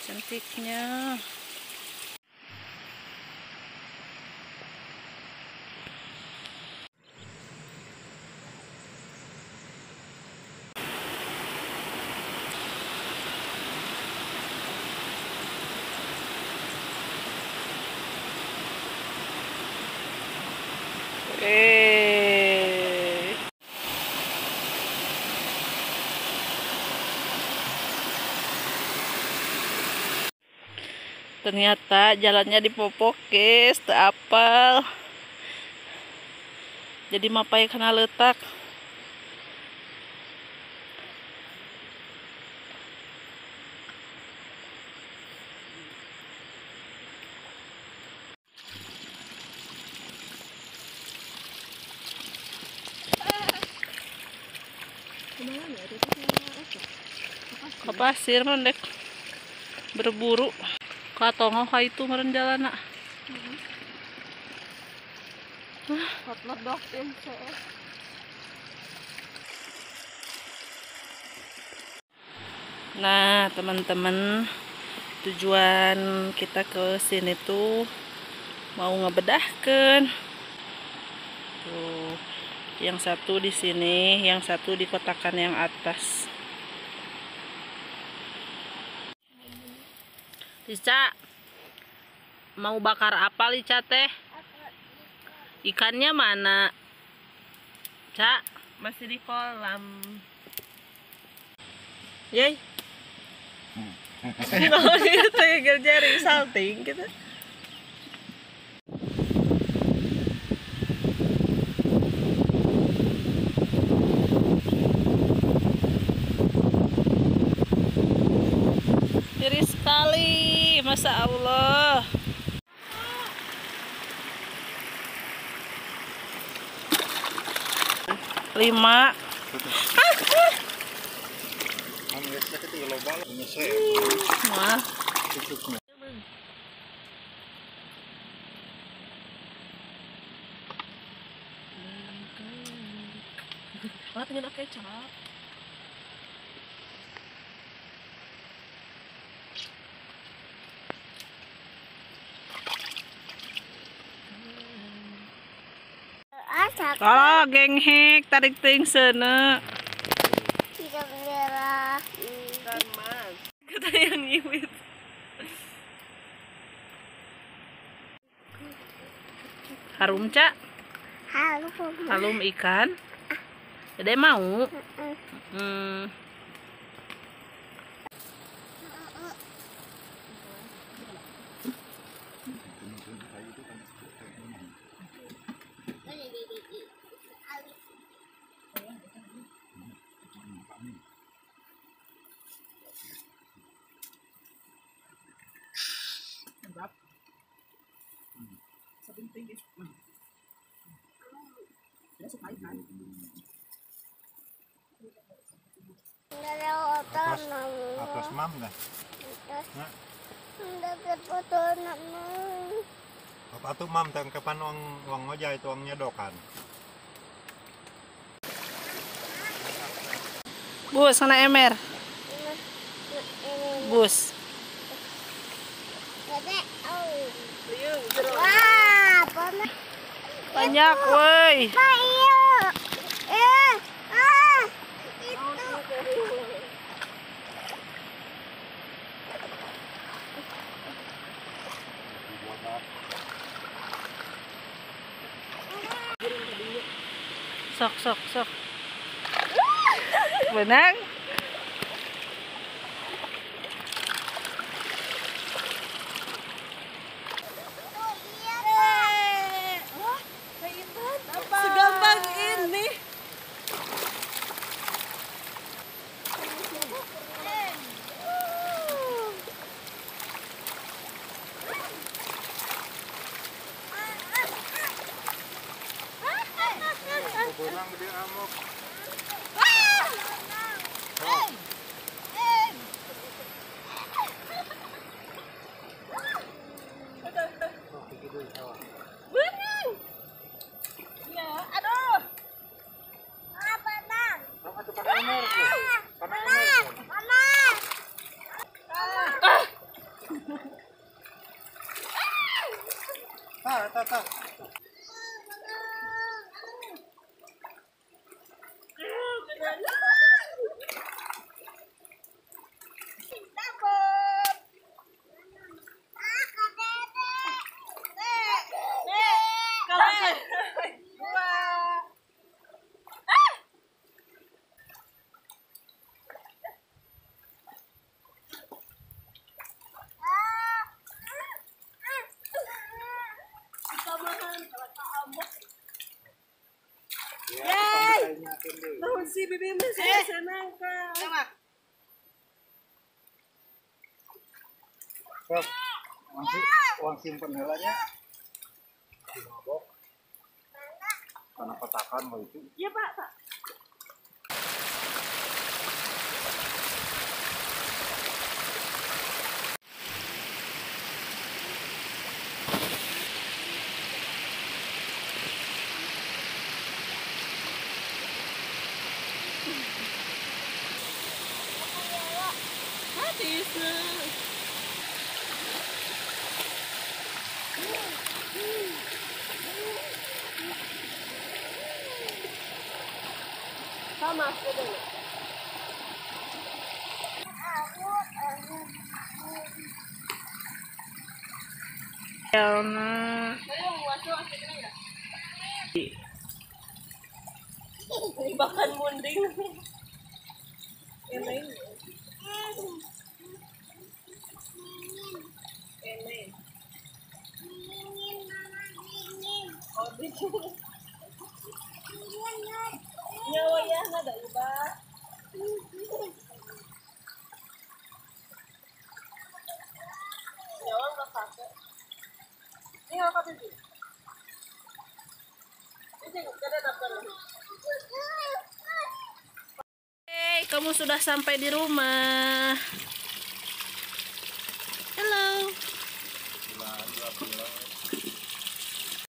Cantiknya. Ternyata jalannya dipopok guys, teu apal. Jadi mapai kena letak. Ke pasir mendek berburu. Katongo ka itu meren jalana. Nah, teman-teman, tujuan kita ke sini tuh mau ngebedahkan. Tuh, yang satu di sini, yang satu di kotakan yang atas. Lica, mau bakar apa Lica teh? Ikannya mana? Ca, Masih di kolam. yey. Nah, itu yang jaring salting gitu. Tiris sekali, Masya Allah. Lima. Wah. Wah, tinggal kecap. Oh, genghek tarik ting sana. Tidak merah. Kan mas. Kata yang iwit. Harum, Ca? Harum. Harum ikan. Dede mau. Atas mam dah. Dapat foto nama. Apa tuh mam tang kapan uang ngojai itu uang nyedokan. Bus, sana emer. Bus. Wah, panas. Banyak, woi. Ayo. Sok, sok, sok. Benang. Segampang ini. Benang dia amuk. Benang. Ya, aduh. Apa tuh pakai emer? Pakai emer. kakak. Tahun si bibi masih senang ka. Sob, uang simpen helanya. Mabok. Karena kotakan mau itu. Iya pak, pak. Tisna. Sama aku dulu. Ya na. Bahkan munding. Ini. Ini. Oh, dito. Nyawa ya na da iba. Nyawa nggak pakai. Ini nggak pakai sih. Ini kada dapat. Hey, kamu sudah sampai di rumah. Halo. Gila,